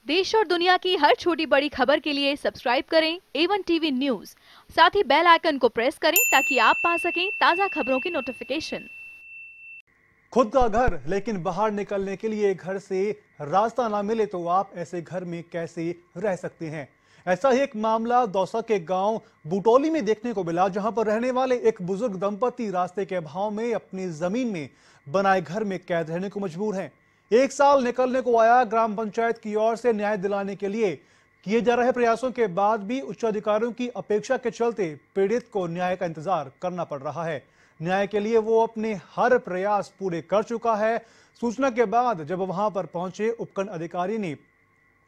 देश और दुनिया की हर छोटी बड़ी खबर के लिए सब्सक्राइब करें A1 टीवी न्यूज। साथ ही बेल आइकन को प्रेस करें ताकि आप पा सकें ताज़ा खबरों की नोटिफिकेशन। खुद का घर लेकिन बाहर निकलने के लिए घर से रास्ता ना मिले तो आप ऐसे घर में कैसे रह सकते हैं। ऐसा ही एक मामला दौसा के गांव बुटोली में देखने को मिला, जहां पर रहने वाले एक बुजुर्ग दंपति रास्ते के अभाव में अपनी जमीन में बनाए घर में कैद रहने को मजबूर हैं। 1 साल निकलने को आया। ग्राम पंचायत की ओर से न्याय दिलाने के लिए किए जा रहे प्रयासों के बाद भी उच्च अधिकारियों की अपेक्षा के चलते पीड़ित को न्याय का इंतजार करना पड़ रहा है। न्याय के लिए वो अपने हर प्रयास पूरे कर चुका है। सूचना के बाद जब वहां पर पहुंचे उपखंड अधिकारी ने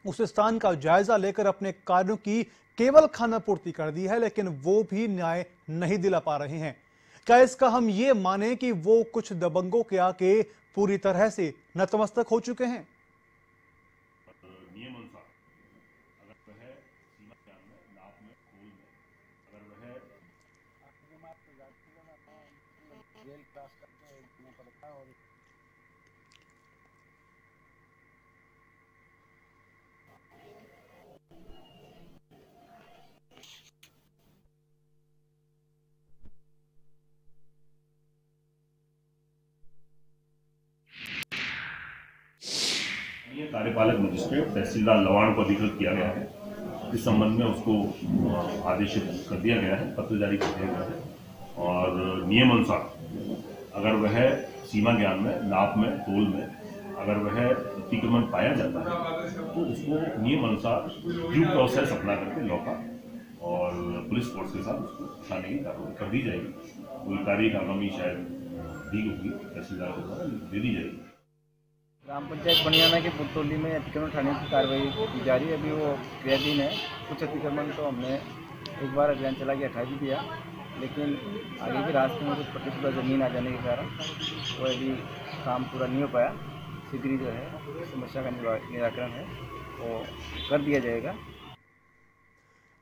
उस स्थान का जायजा लेकर अपने कार्यों की केवल खानापूर्ति कर दी है, लेकिन वो भी न्याय नहीं दिला पा रहे हैं। क्या इसका हम ये माने कि वो कुछ दबंगों के आके पूरी तरह से नतमस्तक हो चुके हैं? नियम अनुसार अगर वह सीमा ज्ञान में, नाप में, खोल में, अगर वह जेल क्लास करने पड़ता है। और कार्यपालक मजिस्ट्रेट तहसीलदार लवाण को अधिकृत किया गया है। इस संबंध में उसको आदेशित कर दिया गया है, पत्र जारी कर दिया गया है। और नियम अनुसार अगर वह सीमा ज्ञान में, नाप में, तोल में अगर वह अतिक्रमण पाया जाता है तो उसको नियम अनुसार ड्यू प्रोसेस अपना करके लॉ का और पुलिस फोर्स के साथ उसको उठाने की कार्रवाई कर दी जाएगी। कोई तारीख आगामी शायद दी होगी, तहसीलदार के द्वारा दे दी जाएगी। ग्राम पंचायत बनियाना के बुटोली में अतिक्रमण उठाने की कार्रवाई की जा रही है। अभी वो क्रियाधीन है। कुछ अतिक्रमण तो हमने एक बार अभियान चला के हटा भी दिया, लेकिन आगे के रास्ते में कुछ प्रतिशत ज़मीन आ जाने के कारण वो अभी काम पूरा नहीं हो पाया। शीघ्र जो है समस्या का निराकरण है वो कर दिया जाएगा।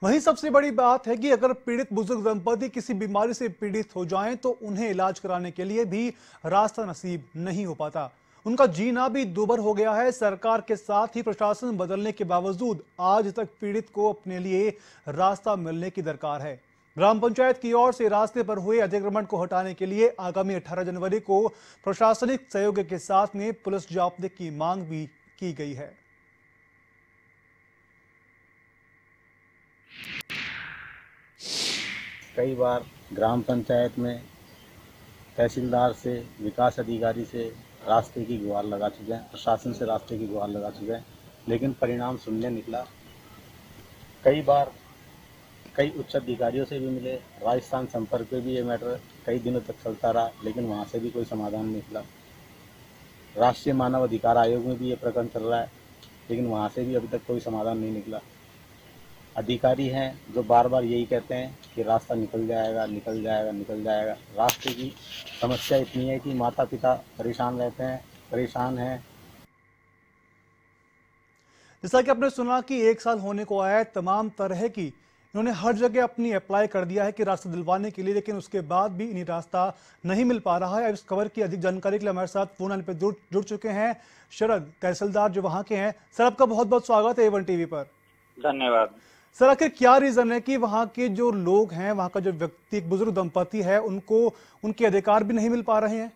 वहीं सबसे बड़ी बात है कि अगर पीड़ित बुजुर्ग दंपति किसी बीमारी से पीड़ित हो जाएं तो उन्हें इलाज कराने के लिए भी रास्ता नसीब नहीं हो पाता। उनका जीना भी दूभर हो गया है। सरकार के साथ ही प्रशासन बदलने के बावजूद आज तक पीड़ित को अपने लिए रास्ता मिलने की दरकार है। ग्राम पंचायत की ओर से रास्ते पर हुए अतिक्रमण को हटाने के लिए आगामी 18 जनवरी को प्रशासनिक सहयोग के साथ में पुलिस जाब्ते की मांग भी की गई है। कई बार ग्राम पंचायत में तहसीलदार से, विकास अधिकारी से रास्ते की गुहार लगा चुके हैं, प्रशासन से रास्ते की गुहार लगा चुके हैं, लेकिन परिणाम शून्य निकला। कई बार कई उच्च अधिकारियों से भी मिले, राजस्थान संपर्क पे भी ये मैटर कई दिनों तक चलता रहा, लेकिन वहाँ से भी कोई समाधान नहीं निकला। राष्ट्रीय मानव अधिकार आयोग में भी ये प्रकरण चल रहा है, लेकिन वहाँ से भी अभी तक कोई समाधान नहीं निकला। अधिकारी हैं जो बार बार यही कहते हैं कि रास्ता निकल जाएगा, निकल जाएगा, निकल जाएगा। रास्ते की समस्या इतनी है कि माता पिता परेशान रहते हैं, परेशान हैं। जैसा कि आपने सुना कि 1 साल होने को आया है, तमाम तरह की इन्होंने हर जगह अपनी अप्लाई कर दिया है कि रास्ता दिलवाने के लिए, लेकिन उसके बाद भी इन्हें रास्ता नहीं मिल पा रहा है। इस खबर की अधिक जानकारी के लिए हमारे साथ फोन लाइन पर जुड़ चुके हैं शरद, तहसीलदार जो वहां के हैं। सर, आपका बहुत बहुत स्वागत है A1 टीवी पर। धन्यवाद। सर, आखिर क्या रीजन है कि वहां के जो लोग हैं, वहां का जो व्यक्ति, एक बुजुर्ग दंपति है, उनको उनके अधिकार भी नहीं मिल पा रहे हैं?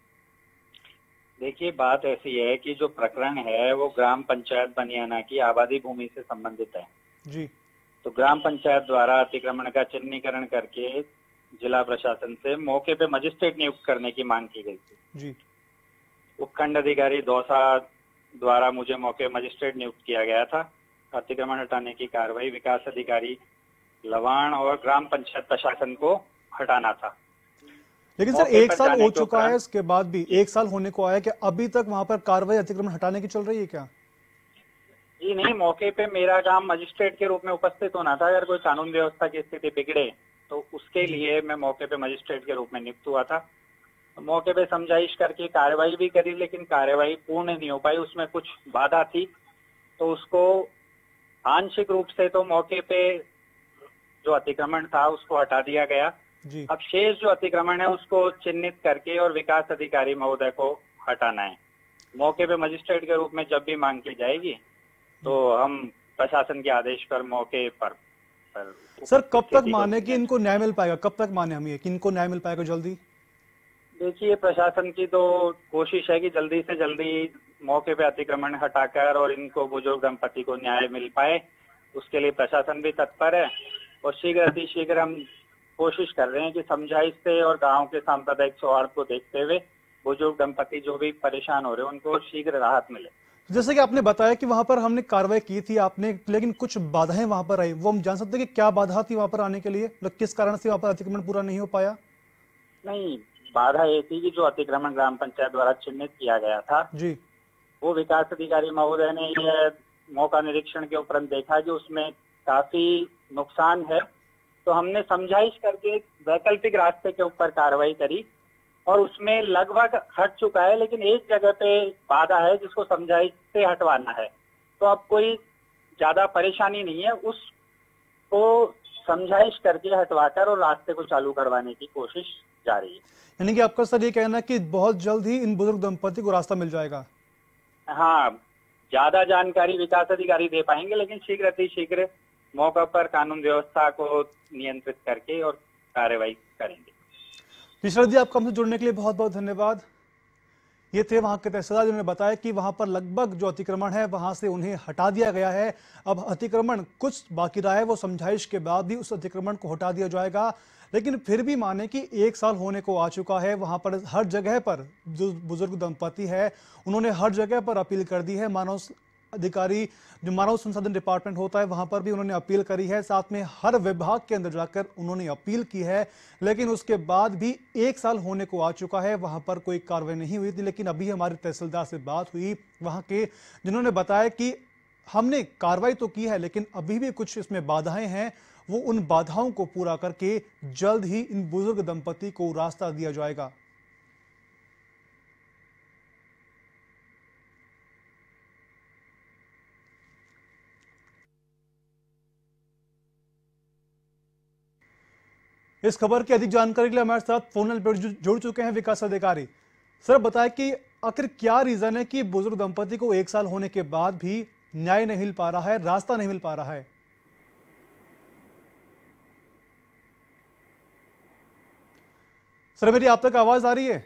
देखिए, बात ऐसी है कि जो प्रकरण है वो ग्राम पंचायत बनियाना की आबादी भूमि से संबंधित है जी। तो ग्राम पंचायत द्वारा अतिक्रमण का चिन्हीकरण करके जिला प्रशासन से मौके पे मजिस्ट्रेट नियुक्त करने की मांग की गई थी जी। उपखंड अधिकारी दौसा द्वारा मुझे मौके मजिस्ट्रेट नियुक्त किया गया था। अतिक्रमण हटाने की कार्रवाई विकास अधिकारी लवाण और ग्राम पंचायत प्रशासन को हटाना था। लेकिन सर, 1 साल हो चुका है, इसके बाद भी 1 साल होने को आया कि अभी तक वहां पर कार्रवाई अतिक्रमण हटाने की चल रही है क्या? जी नहीं, मौके पे मेरा काम मजिस्ट्रेट के रूप में उपस्थित होना था। अगर कोई कानून व्यवस्था की स्थिति बिगड़े तो उसके लिए मैं मौके पे मजिस्ट्रेट के रूप में नियुक्त हुआ था। मौके पे समझाइश करके कार्रवाई भी करी, लेकिन कार्रवाई पूर्ण नहीं हो पाई, उसमें कुछ बाधा थी तो उसको आंशिक रूप से तो मौके पे जो अतिक्रमण था उसको हटा दिया गया। अब शेष जो अतिक्रमण है उसको चिन्हित करके और विकास अधिकारी महोदय को हटाना है। मौके पे मजिस्ट्रेट के रूप में जब भी मांग की जाएगी तो हम प्रशासन के आदेश पर मौके पर सर कब तक माने कि इनको न्याय मिल पाएगा, कब तक माने हम ये कि इनको न्याय मिल पाएगा जल्दी? देखिए, प्रशासन की तो कोशिश है कि जल्दी से जल्दी मौके पे अतिक्रमण हटाकर और इनको बुजुर्ग दंपति को न्याय मिल पाए, उसके लिए प्रशासन भी तत्पर है। और शीघ्र अतिशीघ्र हम कोशिश कर रहे हैं कि समझाइश से और गांव के सांप्रदायिक सौहार्द को देखते हुए बुजुर्ग दंपति जो भी परेशान हो रहे हैं उनको शीघ्र राहत मिले। जैसे कि आपने बताया कि वहां पर हमने कार्रवाई की थी आपने, लेकिन कुछ बाधाएं वहां पर आई, वो हम जान सकते हैं कि क्या बाधा थी वहां पर आने के लिए, मतलब किस कारण से वहां पर अतिक्रमण पूरा नहीं हो पाया? नहीं, बाधा ये थी कि जो अतिक्रमण ग्राम पंचायत द्वारा चिन्हित किया गया था जी, वो विकास अधिकारी महोदय ने ये मौका निरीक्षण के उपरांत देखा कि उसमें काफी नुकसान है, तो हमने समझाइश करके वैकल्पिक रास्ते के ऊपर कार्रवाई करी और उसमें लगभग हट चुका है, लेकिन एक जगह पे बाधा है जिसको समझाइश से हटवाना है। तो अब कोई ज्यादा परेशानी नहीं है, उसको समझाइश करके हटवाकर और रास्ते को चालू करवाने की कोशिश जारी है। यानी कि आपका सर ये कहना है कि बहुत जल्द ही इन बुजुर्ग दंपति को रास्ता मिल जाएगा? हाँ, ज्यादा जानकारी विकास अधिकारी दे पाएंगे, लेकिन शीघ्र अतिशीघ्र मौका पर कानून व्यवस्था को नियंत्रित करके और कार्रवाई करेंगे। शरद जी, आपका हमसे जुड़ने के लिए बहुत बहुत धन्यवाद। ये थे वहां के तहसीलदार जिन्होंने बताया कि वहां पर लगभग जो अतिक्रमण है वहां से उन्हें हटा दिया गया है। अब अतिक्रमण कुछ बाकी रहा है, वो समझाइश के बाद भी उस अतिक्रमण को हटा दिया जाएगा, लेकिन फिर भी माने कि 1 साल होने को आ चुका है। वहां पर हर जगह पर जो बुजुर्ग दंपति है उन्होंने हर जगह पर अपील कर दी है। मानव अधिकारी जो मानव संसाधन डिपार्टमेंट होता है वहां पर भी उन्होंने अपील करी है, साथ में हर विभाग के अंदर जाकर उन्होंने अपील की है, लेकिन उसके बाद भी 1 साल होने को आ चुका है, वहां पर कोई कार्रवाई नहीं हुई थी। लेकिन अभी हमारे तहसीलदार से बात हुई वहां के, जिन्होंने बताया कि हमने कार्रवाई तो की है लेकिन अभी भी कुछ इसमें बाधाएं हैं, वो उन बाधाओं को पूरा करके जल्द ही इन बुजुर्ग दंपति को रास्ता दिया जाएगा। इस खबर की अधिक जानकारी के लिए हमारे साथ फोन लाइन पर जुड़ चुके हैं विकास अधिकारी। सर बताएं कि आखिर क्या रीजन है कि बुजुर्ग दंपति को 1 साल होने के बाद भी न्याय नहीं मिल पा रहा है, रास्ता नहीं मिल पा रहा है? सर मेरी आप तक आवाज आ रही है?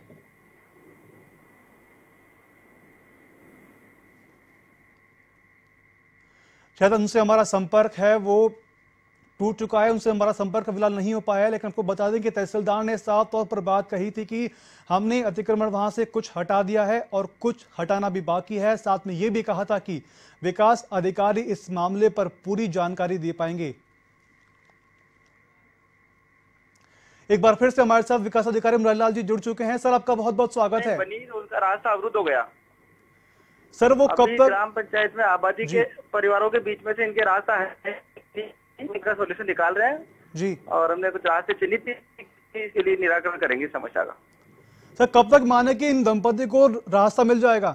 शायद उनसे हमारा संपर्क है वो टूट चुका है, उनसे हमारा संपर्क फिलहाल नहीं हो पाया है। लेकिन आपको बता दें कि तहसीलदार ने साफ तौर पर बात कही थी कि हमने अतिक्रमण वहां से कुछ हटा दिया है और कुछ हटाना भी बाकी है। साथ में यह भी कहा था कि विकास अधिकारी इस मामले पर पूरी जानकारी दे पाएंगे। एक बार फिर से हमारे साथ विकास अधिकारी मुरारीलाल जी जुड़ चुके हैं। सर आपका बहुत बहुत स्वागत है। उनका रास्ता अवरुद्ध हो गया सर, वो कब तक? ग्राम पंचायत में आबादी के परिवारों के बीच में से इनके रास्ता है, इनका सोल्यूशन निकाल रहे हैं जी, और हमने कुछ रास्ते चिन्हित इसके लिए निराकरण करेंगे समस्या का। सर कब तक माने कि इन दंपति को रास्ता मिल जाएगा?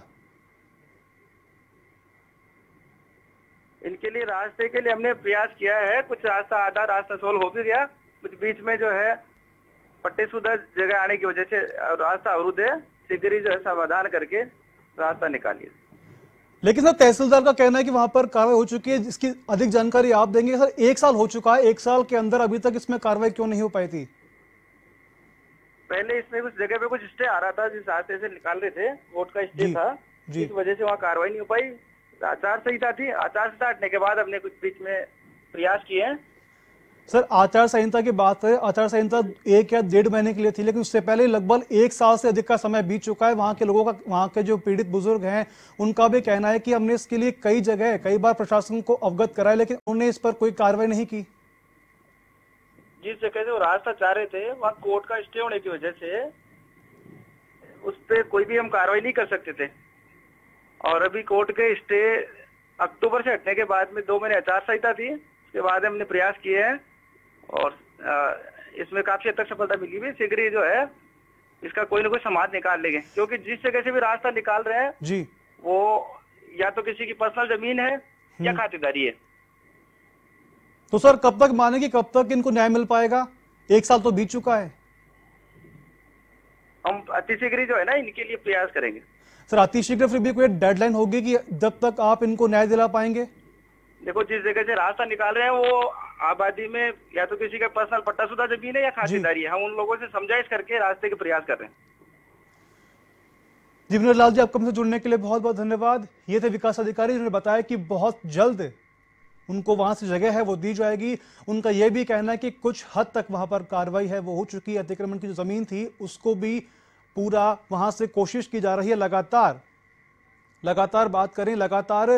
इनके लिए रास्ते के लिए हमने प्रयास किया है, कुछ रास्ता आधा रास्ता सोल्व हो भी गया, कुछ बीच में जो है पट्टेशुदा जगह आने की वजह से रास्ता अवरुद्ध है, शीघ्र ही जो है समाधान करके रास्ता निकालिए। लेकिन सर तहसीलदार का कहना है कि वहां पर कार्रवाई हो चुकी है, जिसकी अधिक जानकारी आप देंगे। सर 1 साल हो चुका है, 1 साल के अंदर अभी तक इसमें कार्रवाई क्यों नहीं हो पाई थी? पहले इसमें कुछ जगह पे कुछ स्टे आ रहा था, जिस रास्ते से निकाल रहे थे कोर्ट का स्टे था, इस वजह से वहाँ कार्रवाई नहीं हो पाई। आचार संहिता थी, आचार संहिता हटने के बाद हमने कुछ बीच में प्रयास किए हैं। सर आचार संहिता की बात है, आचार संहिता 1 या 1.5 महीने के लिए थी, लेकिन उससे पहले लगभग 1 साल से अधिक का समय बीत चुका है। वहां के लोगों का, वहां के जो पीड़ित बुजुर्ग हैं उनका भी कहना है कि हमने इसके लिए कई जगह कई बार प्रशासन को अवगत कराया, लेकिन उन्होंने इस पर कोई कार्रवाई नहीं की। जिस जगह से वो रास्ता चाह रहे थे वहाँ कोर्ट का स्टे होने की वजह से उस पर कोई भी हम कार्रवाई नहीं कर सकते थे, और अभी कोर्ट के स्टे अक्टूबर से हटने के बाद में 2 महीने आचार संहिता थी, उसके बाद हमने प्रयास किए हैं और इसमें काफी हद तक सफलता मिली हुई। शीघ्र ही जो है इसका कोई ना कोई समाधान निकाल लेंगे, क्योंकि जिस जगह से भी रास्ता निकाल रहे हैं जी, वो या तो किसी की पर्सनल जमीन है या खातेदारी है। तो सर कब तक माने कि कब तक इनको न्याय मिल पाएगा? 1 साल तो बीत चुका है। हम अतिशीघ्र जो है ना इनके लिए प्रयास करेंगे। सर अतिशीघ्र फिर भी कोई डेडलाइन होगी कि जब तक आप इनको न्याय दिला पाएंगे? देखो, जिस जगह से रास्ता निकाल रहे हैं वो आबादी में या तो किसी का पर्सनल पट्टाशुदा जमीन है या खातिरदारी है। हम उन लोगों से समझाइश करके रास्ते के प्रयास कर रहे हैं। जी विनोद लाल जी, आपको हमसे जुड़ने के लिए बहुत बहुत धन्यवाद। ये थे विकास अधिकारी जिन्होंने बताया कि बहुत जल्द उनको वहां से जगह है वो दी जाएगी। उनका यह भी कहना है कि कुछ हद तक वहां पर कार्रवाई है वो हो चुकी है। अतिक्रमण की जो जमीन थी उसको भी पूरा वहां से कोशिश की जा रही है। लगातार बात करें, लगातार